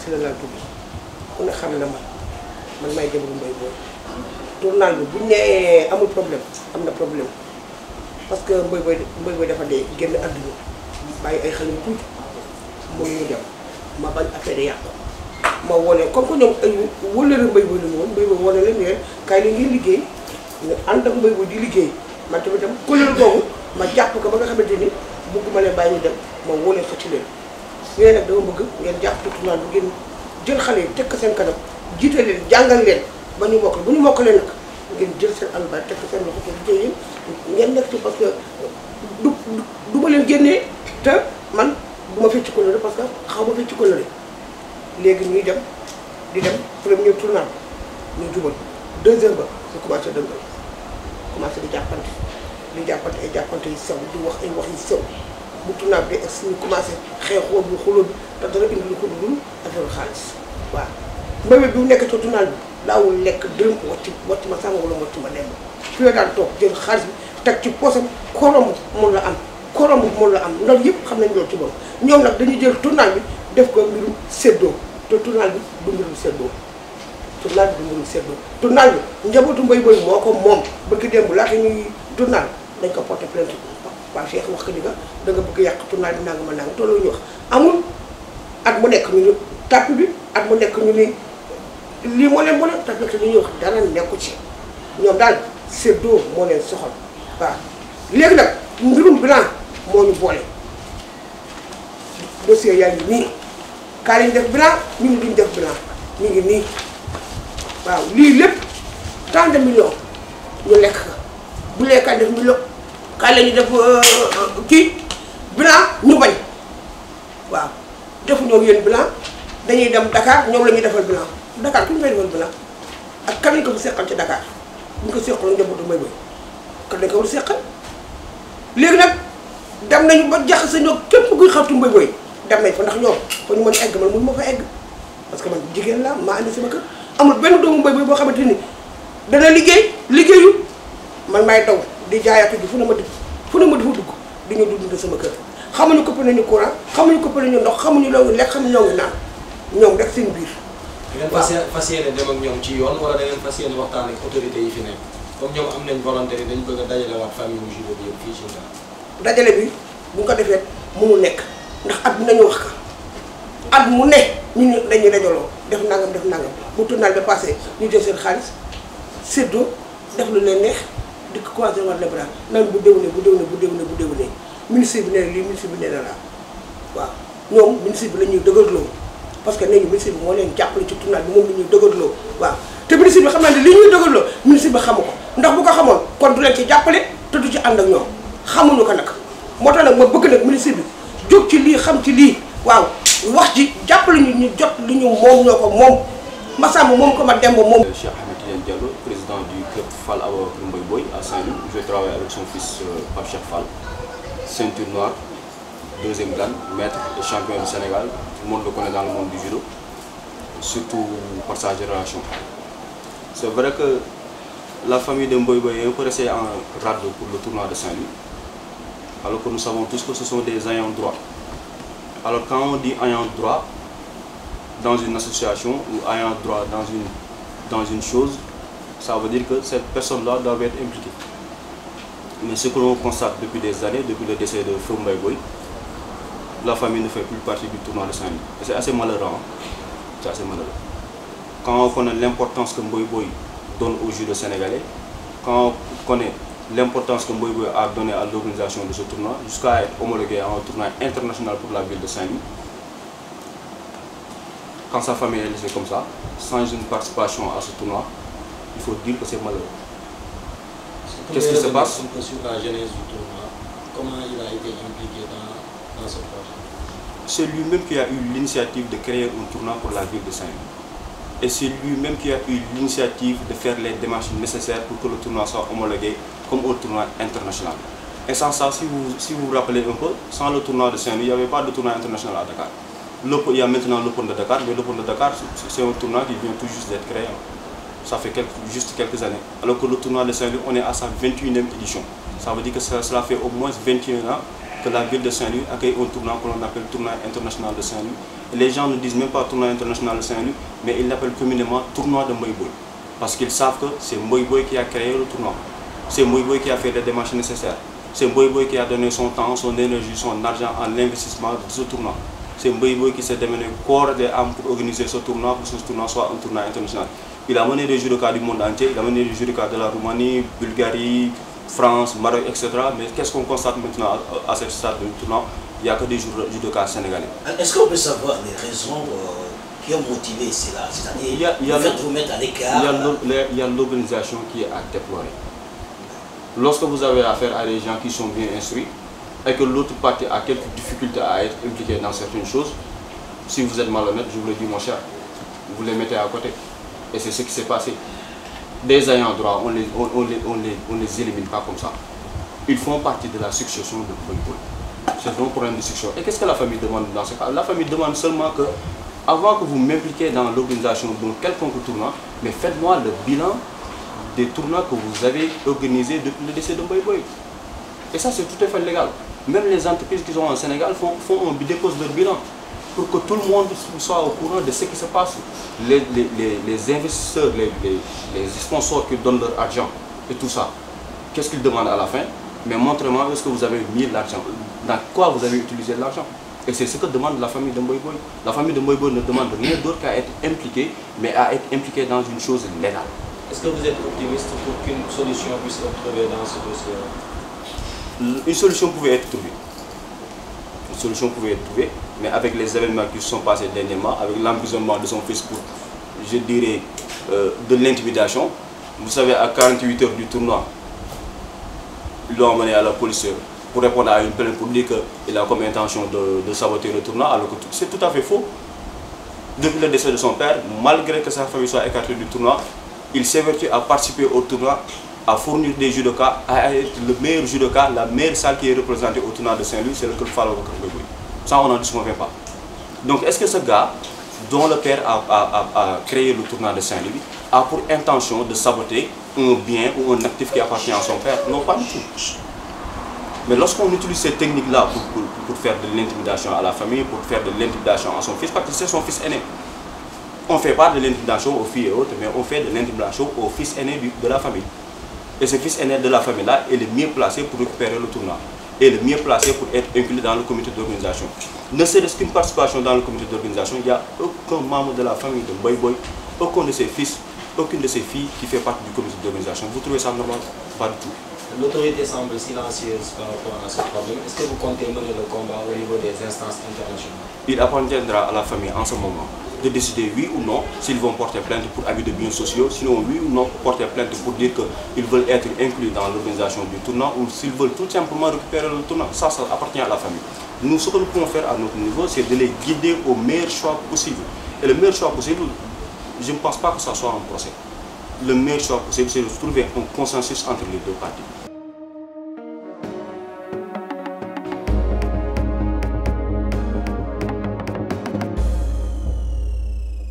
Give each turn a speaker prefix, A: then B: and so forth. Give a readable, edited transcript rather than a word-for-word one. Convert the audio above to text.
A: Sylla laa tudd ku ne xam na man may jabaru Mbaye Boye tournage bi bu ñu nee amul problème am na problème parce que Mbaye Boye dafa dee génn àdduna bàyyi ay xale yu tuuti mooy ñu dem ma bañ affaire yàqu ma wone comme que ñoom ay wëllëre Mbaye Boye la ñu woon Mbaye Boye wane leen ne kaay la ngeen liggéey nga ànd ak Mbaye Boye di liggéey man tamit tam kuréel googu ma jàpp ko ba nga xamante ni bëgguma leen bàyyi ñu dem ma wone fa ci leen ñooy nag dama bëgg ngeen jàpp tournage bu ngeen jël xale yi teg ko seen kanam jiite leen jàngal leen ba ñu mokkal bu ñu mokkalee nag ngeen jël seen alal teg ko seen loxo te liggéey ngeen nekk ci parce que du ma leen génnee te man du ma fecc coloré parce que xaw ma fecc coloré léegi ñuy dem di dem premier tournage ñu jubal deuxième ba ñu commencé dëngal commencé di jàppante ay jàppante yu sew di wax ay wax yu sew bu tournage bi ex ñu commencé xeexoo bi xuloo bi te dara indi lu ko dul affaire xaalis waaw Mbaye bi mu nekk ci tournage bi daawul lekk dërëm watti ma sànga wala watti ma dem fi la daan toog jël xaalis bi teg ci poosam koromb mun la am ndax yëpp xam nañ loolu ci bopp ñoom nag dañuy jël tournage bi def ko mbirum séddoo te tournage bi du mbirum séddoo tournage bi njabootu Mbaye Boye moo ko moom bëgg démb laata ñuy tournage dañ ko porté plainte waaw Cheikh wax ko ni nga da nga bëgg yàq tournage bi nangama nanga te loolu ñu wax amul at mu nekk ñu ni tàpp bi at mu nekk ñu ni lii moo leen te fekk li ñuy wax dara nekku ci ñoom daal séddoo moo leen soxal waaw léegi nag mbirum bilan moo ñu boole dossier yaa ngi nii kaa lañ def bilan ñu ngi duñ def bilan ñu ngi nii waaw lii lépp tant de millions ñu lekk ka bu lekkaa def million kaa la ñu def kii bilan ñu bañ waaw defu ñoo yéen bilan dañuy dem Dakar ñoom la ñuy defal bilan Dakar ku ñu fay defal bilan ak kan lañ ko fa seqal ci Dakar bu ñu ko seqaloon njabootu Mbaye Boye kan lañ ko war a seqal léegi nag dem nañu ba jaxase ñoo képp kuy xartu Mbaye Boye dem nañ fa ndax ñoom fa ñu mën a egg man mënu ma fa egg parce que man jigéen la maa andi sama kër amul benn doomu Mbaye Boye boo xamante ni dana liggéeyu man maay daw di jaayatu ji fu ne ma dafa dugg di ñu dund sama kër xamuñu këpp nañu courant xamuñu këpp nañu ndox xamuñu loo ngi lekk xamuñu loo ngi naan ñoom rek seen biir.
B: da ngeen fas yéene dem ak ñoom ci yoon wala da ngeen fas yéene waxtaan ak autorités yi fi nekk comme ñoom am nañ volonté dañu bëgg a dajale waat famille mu judo bi yëpp fii ci
A: dajale bi bu ñu ko defee mënu nekk ndax at bi nañu wax ka at mu ne ñu dañuy dajaloo def nangam bu tournage ba passé ñu jël seen xaalis séddoo def lu leen neex di ko commencé war le bras naan bu déwénee ministre bi nee lii ministre bi nee na laa waaw ñoom ministre bi la ñuy dëgërloo parce que nee ñu ministre bi moo leen jàppale ci tournage bi moom la ñuy dëgërloo waaw te ministre bi xam naa ne li ñuy dëgërloo ministre bi xamu ko ndax bu ko xamoon kon du leen ci jàppale te du ci ànd ak ñoom xamuñu ko nag moo tax nag ma bëgg nag ministre bi jóg ci lii xam ci lii waaw wax ji jàppale ñu jot li ñu moom ñoo ko moom Massamba moom ko ma Demba moom.
C: Cheikh Ahmed Tidiane Diallo, président du club Fall Ababacar Mbaye Boye à Saint-Louis. Je travaille avec son fils Pape Cheikh Fall, ceinture noire, deuxième dan, maître et champion du Sénégal. Tout le monde le connaît dans le monde du judo, surtout par sa génération. C'est vrai que la famille de Mbaye Boye est un peu restée en rade pour le tournoi de Saint-Louis, alors que nous savons tous que ce sont des ayants droit. Alors quand on dit ayant droit dans une association ou ayant droit dans une chose, ça veut dire que cette personne-là doit être impliquée. Mais ce que l'on constate depuis des années, depuis le décès de Feu Mbaye Boye, la famille ne fait plus partie du tournoi de Saint-Louis. C'est assez malheureux. Hein? C'est assez malheureux. Quand on connaît l'importance que Mbaye Boye donne au judo sénégalais, quand on connaît l'importance que Mbaye Boye a donnée à l'organisation de ce tournoi, jusqu'à être homologué à un tournoi international pour la ville de Saint-Louis, quand sa famille est laissée comme ça, sans une participation à ce tournoi, il faut dire que c'est malheureux. Qu'est-ce qui se passe?
B: Sur la genèse du tournoi, comment il a été impliqué dans ce projet?
C: C'est lui-même qui a eu l'initiative de créer un tournoi pour la ville de Saint-Louis. Et c'est lui-même qui a eu l'initiative de faire les démarches nécessaires pour que le tournoi soit homologué comme un tournoi international. Et sans ça, si vous vous rappelez un peu, sans le tournoi de Saint-Louis, il n'y avait pas de tournoi international à Dakar. Il y a maintenant l'Open de Dakar, mais l'Open de Dakar, c'est un tournoi qui vient tout juste d'être créé. Ça fait juste quelques années. Alors que le tournoi de Saint-Louis, on est à sa 21e édition. Ça veut dire que cela fait au moins 21 ans que la ville de Saint-Louis accueille un tournoi que l'on appelle tournoi international de Saint-Louis. Les gens ne disent même pas tournoi international de Saint-Louis, mais ils l'appellent communément tournoi de Mboye Boye. Parce qu'ils savent que c'est Mboye Boye qui a créé le tournoi. C'est Mboye Boye qui a fait les démarches nécessaires. C'est Mboye Boye qui a donné son temps, son énergie, son argent en investissement de ce tournoi. C'est Mboye Boye qui s'est démené corps et âme pour organiser ce tournoi, pour que ce tournoi soit un tournoi international. Il a mené des judokas du monde entier, il a mené des judokas de la Roumanie, Bulgarie, France, Maroc, etc. Mais qu'est-ce qu'on constate maintenant à cette stade du tournoi? Il n'y a que des judokas sénégalais.
D: Est-ce qu'on peut savoir les raisons qui ont motivé cela? C'est-à-dire le fait de vous mettre à l'écart?
C: Il y a l'organisation qui est à déplorer. Lorsque vous avez affaire à des gens qui sont bien instruits et que l'autre partie a quelques difficultés à être impliquée dans certaines choses, si vous êtes malhonnête, je vous le dis mon cher, vous les mettez à côté. Et c'est ce qui s'est passé. Des ayants droit, on les élimine pas comme ça. Ils font partie de la succession de Mboye Boye. C'est un problème de succession. Et qu'est-ce que la famille demande dans ce cas? La famille demande seulement que, avant que vous m'impliquiez dans l'organisation de quelconque tournoi, mais faites-moi le bilan des tournois que vous avez organisés depuis le décès de Mboye Boye. Et ça, c'est tout à fait légal. Même les entreprises qui sont au Sénégal déposent leur bilan pour que tout le monde soit au courant de ce qui se passe. Les investisseurs, les sponsors qui donnent leur argent et tout ça, qu'est-ce qu'ils demandent à la fin? Mais montrez-moi où est-ce que vous avez mis l'argent, dans quoi vous avez utilisé l'argent. Et c'est ce que demande la famille de Mboye Boye. La famille de Mboye Boye ne demande rien d'autre qu'à être impliquée, mais à être impliquée dans une chose légale.
B: Est-ce que vous êtes optimiste pour qu'une solution puisse être trouvée dans ce dossier?
C: Une solution pouvait être trouvée. Une solution pouvait être trouvée, mais avec les événements qui se sont passés dernièrement, avec l'emprisonnement de son fils pour, je dirais, de l'intimidation. Vous savez, à 48 heures du tournoi, ils l'ont emmené à la police pour répondre à une plainte pour dire qu'il a comme intention de saboter le tournoi, alors que c'est tout à fait faux. Depuis le décès de son père, malgré que sa famille soit écartée du tournoi, il s'évertue à participer au tournoi, à fournir des judokas, à être le meilleur judoka, la meilleure salle qui est représentée au tournoi de Saint-Louis, c'est le club Fall Ababacar Mboye Boye. Ça, on n'en disconvient pas. Donc, est-ce que ce gars, dont le père a créé le tournoi de Saint-Louis, a pour intention de saboter un bien ou un actif qui appartient à son père? Non, pas du tout. Mais lorsqu'on utilise ces techniques-là pour faire de l'intimidation à la famille, pour faire de l'intimidation à son fils, parce que c'est son fils aîné. On ne fait pas de l'intimidation aux filles et autres, mais on fait de l'intimidation au fils aîné de la famille. Et ce fils aîné de la famille-là est le mieux placé pour récupérer le tournoi. Et le mieux placé pour être inclus dans le comité d'organisation. Ne serait-ce qu'une participation dans le comité d'organisation, il n'y a aucun membre de la famille de Mboye Boye, aucun de ses fils, aucune de ses filles qui fait partie du comité d'organisation. Vous trouvez ça normal? Pas du tout.
B: L'autorité semble silencieuse par rapport à ce problème. Est-ce que vous comptez mener le combat au niveau des instances internationales?
C: Il appartiendra à la famille en ce moment de décider oui ou non s'ils vont porter plainte pour abus de biens sociaux, sinon oui ou non porter plainte pour dire qu'ils veulent être inclus dans l'organisation du tournoi ou s'ils veulent tout simplement récupérer le tournoi. Ça appartient à la famille. Nous, ce que nous pouvons faire à notre niveau, c'est de les guider au meilleur choix possible. Et le meilleur choix possible, je ne pense pas que ça soit un procès. Le meilleur choix possible, c'est de trouver un consensus entre les deux parties.